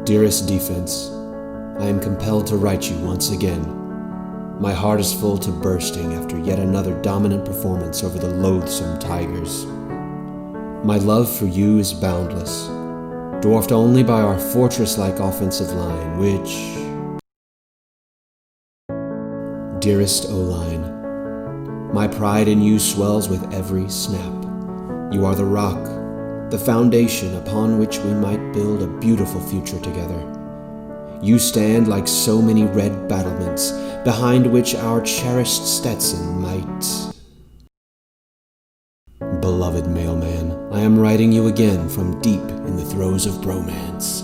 Dearest defense, I am compelled to write you once again. My heart is full to bursting after yet another dominant performance over the loathsome Tigers. My love for you is boundless, dwarfed only by our fortress-like offensive line, which... Dearest O-line, my pride in you swells with every snap. You are the rock, the foundation upon which we might build a beautiful future together. You stand like so many red battlements, behind which our cherished Stetson might... Beloved mailman, I am writing you again from deep in the throes of bromance.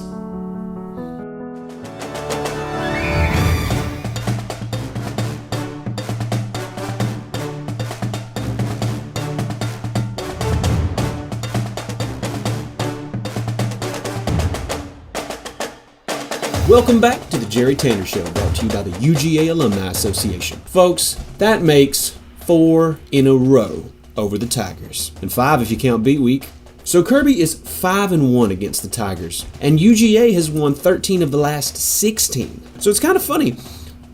Welcome back to the Jerry Tanner Show, brought to you by the UGA Alumni Association. Folks, that makes 4 in a row over the Tigers, and 5 if you count beat week. So Kirby is 5-1 against the Tigers, and UGA has won 13 of the last 16. So it's kind of funny.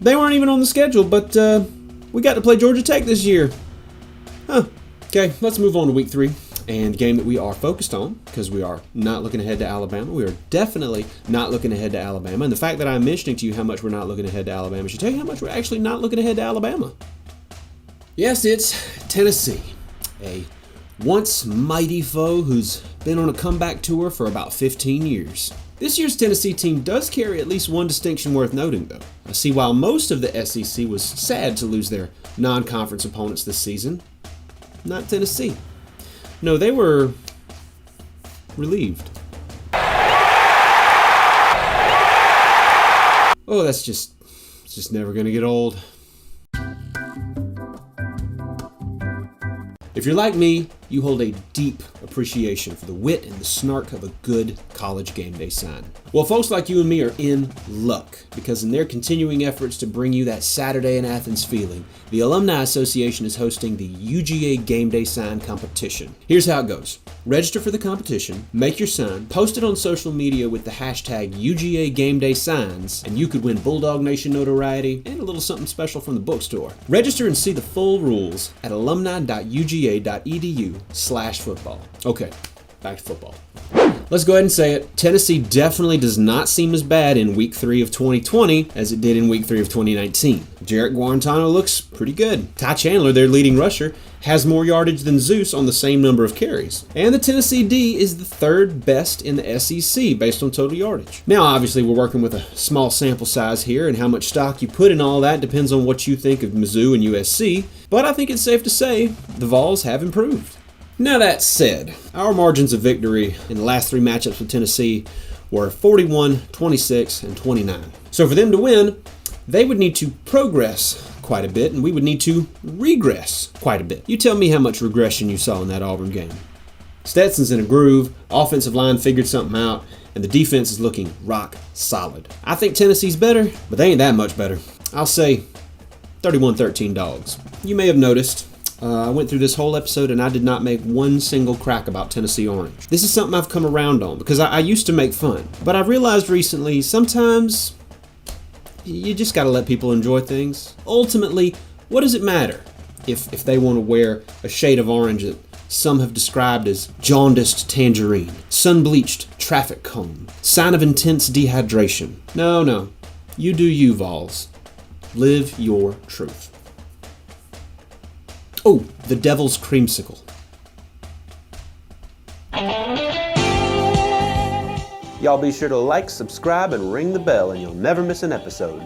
They weren't even on the schedule, but we got to play Georgia Tech this year. Okay, let's move on to week 3. And game that we are focused on, because we are not looking ahead to Alabama. We are definitely not looking ahead to Alabama. And the fact that I'm mentioning to you how much we're not looking ahead to Alabama should tell you how much we're actually not looking ahead to Alabama. Yes, it's Tennessee, a once mighty foe who's been on a comeback tour for about 15 years. This year's Tennessee team does carry at least one distinction worth noting, though. I see while most of the SEC was sad to lose their non-conference opponents this season, not Tennessee. No, they were relieved. Oh, it's just never gonna get old. If you're like me, you hold a deep appreciation for the wit and the snark of a good college game day sign. Well, folks like you and me are in luck, because in their continuing efforts to bring you that Saturday in Athens feeling, the Alumni Association is hosting the UGA Gameday Sign Competition. Here's how it goes. Register for the competition, make your sign, post it on social media with the hashtag UGA Gameday Signs, and you could win Bulldog Nation notoriety and a little something special from the bookstore. Register and see the full rules at alumni.uga.edu/football. Okay, back to football. Let's go ahead and say it. Tennessee definitely does not seem as bad in week 3 of 2020 as it did in week 3 of 2019. Jarrett Guarantano looks pretty good. Ty Chandler, their leading rusher, has more yardage than Zeus on the same number of carries. And the Tennessee D is the 3rd best in the SEC based on total yardage. Now, obviously, we're working with a small sample size here, and how much stock you put in all that depends on what you think of Mizzou and USC, but I think it's safe to say the Vols have improved. Now that said, our margins of victory in the last 3 matchups with Tennessee were 41, 26, and 29. So for them to win, they would need to progress quite a bit, and we would need to regress quite a bit. You tell me how much regression you saw in that Auburn game. Stetson's in a groove, offensive line figured something out, and the defense is looking rock solid. I think Tennessee's better, but they ain't that much better. I'll say 31-13 dogs. You may have noticed, I went through this whole episode and I did not make one single crack about Tennessee Orange. This is something I've come around on because I used to make fun, but I realized recently sometimes you just gotta let people enjoy things. Ultimately, what does it matter if they want to wear a shade of orange that some have described as jaundiced tangerine, sun-bleached traffic cone, sign of intense dehydration? No. You do you, Vols. Live your truth. Oh, the Devil's Creamsicle. Y'all be sure to like, subscribe, and ring the bell, and you'll never miss an episode.